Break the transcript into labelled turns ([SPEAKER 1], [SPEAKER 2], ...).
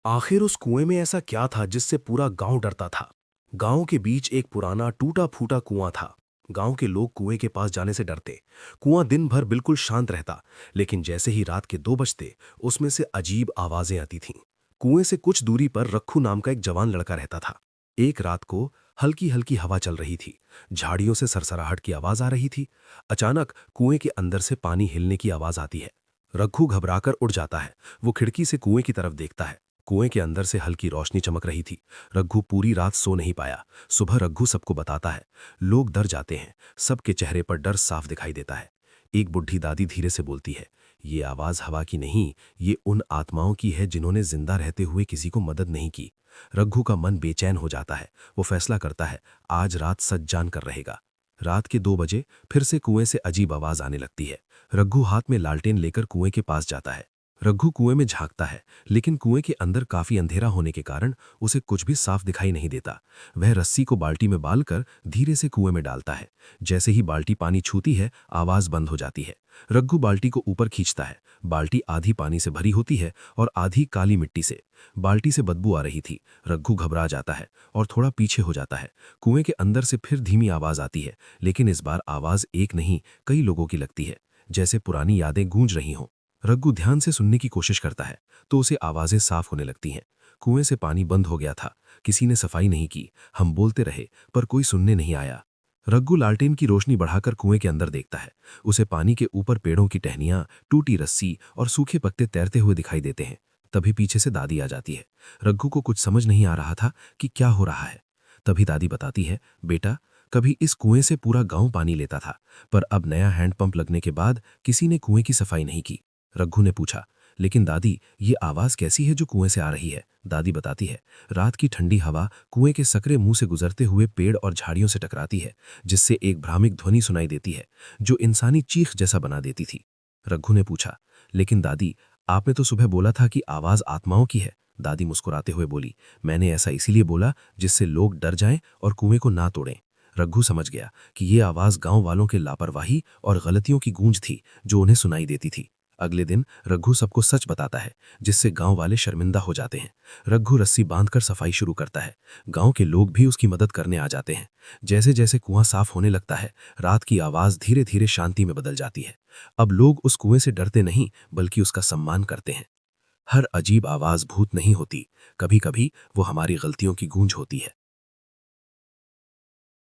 [SPEAKER 1] आखिर उस कुएं में ऐसा क्या था जिससे पूरा गांव डरता था। गांव के बीच एक पुराना टूटा फूटा कुआं था। गांव के लोग कुएं के पास जाने से डरते। कुआं दिन भर बिल्कुल शांत रहता, लेकिन जैसे ही रात के 2 बजते उसमें से अजीब आवाजें आती थीं। कुएं से कुछ दूरी पर रखू नाम का एक जवान लड़का रहता था। एक रात को हल्की हल्की हवा चल रही थी। झाड़ियों से सरसराहट की आवाज आ रही थी। अचानक कुएं के अंदर से पानी हिलने की आवाज आती है। रघु घबराकर उठ जाता है। वो खिड़की से कुएं की तरफ देखता है। कुएं के अंदर से हल्की रोशनी चमक रही थी। रघु पूरी रात सो नहीं पाया। सुबह रघु सबको बताता है। लोग डर जाते हैं। सबके चेहरे पर डर साफ दिखाई देता है। एक बुढ़ी दादी धीरे से बोलती है, ये आवाज हवा की नहीं, ये उन आत्माओं की है जिन्होंने जिंदा रहते हुए किसी को मदद नहीं की। रघु का मन बेचैन हो जाता है। वो फैसला करता है, आज रात सच जान कर रहेगा। रात के 2 बजे फिर से कुएं से अजीब आवाज आने लगती है। रघु हाथ में लालटेन लेकर कुएं के पास जाता है। रघु कुएं में झांकता है, लेकिन कुएं के अंदर काफी अंधेरा होने के कारण उसे कुछ भी साफ दिखाई नहीं देता। वह रस्सी को बाल्टी में बालकर धीरे से कुएं में डालता है। जैसे ही बाल्टी पानी छूती है, आवाज बंद हो जाती है। रघु बाल्टी को ऊपर खींचता है। बाल्टी आधी पानी से भरी होती है और आधी काली मिट्टी से। बाल्टी से बदबू आ रही थी। रघु घबरा जाता है और थोड़ा पीछे हो जाता है। कुएं के अंदर से फिर धीमी आवाज आती है, लेकिन इस बार आवाज एक नहीं, कई लोगों की लगती है, जैसे पुरानी यादें गूंज रही हों। रघु ध्यान से सुनने की कोशिश करता है तो उसे आवाजें साफ होने लगती हैं। कुएं से पानी बंद हो गया था। किसी ने सफाई नहीं की। हम बोलते रहे पर कोई सुनने नहीं आया। रघु लालटेन की रोशनी बढ़ाकर कुएं के अंदर देखता है। उसे पानी के ऊपर पेड़ों की टहनियां, टूटी रस्सी और सूखे पत्ते तैरते हुए दिखाई देते हैं। तभी पीछे से दादी आ जाती है। रघु को कुछ समझ नहीं आ रहा था कि क्या हो रहा है। तभी दादी बताती है, बेटा, कभी इस कुएं से पूरा गांव पानी लेता था, पर अब नया हैंडपंप लगने के बाद किसी ने कुएं की सफाई नहीं की। रघु ने पूछा, लेकिन दादी, ये आवाज कैसी है जो कुएं से आ रही है? दादी बताती है, रात की ठंडी हवा कुएं के सकरे मुंह से गुजरते हुए पेड़ और झाड़ियों से टकराती है, जिससे एक भ्रामिक ध्वनि सुनाई देती है जो इंसानी चीख जैसा बना देती थी। रघु ने पूछा, लेकिन दादी, आपने तो सुबह बोला था कि आवाज आत्माओं की है। दादी मुस्कुराते हुए बोली, मैंने ऐसा इसीलिए बोला जिससे लोग डर जाएं और कुएं को ना तोड़ें। रघु समझ गया कि ये आवाज गांव वालों के लापरवाही और गलतियों की गूंज थी जो उन्हें सुनाई देती थी। अगले दिन रघु सबको सच बताता है, जिससे गांव वाले शर्मिंदा हो जाते हैं। रघु रस्सी बांधकर सफाई शुरू करता है। गांव के लोग भी उसकी मदद करने आ जाते हैं। जैसे जैसे कुआं साफ होने लगता है, रात की आवाज धीरे धीरे शांति में बदल जाती है। अब लोग उस कुएं से डरते नहीं, बल्कि उसका सम्मान करते हैं। हर अजीब आवाज भूत नहीं होती, कभी कभी वो हमारी गलतियों की गूंज होती है।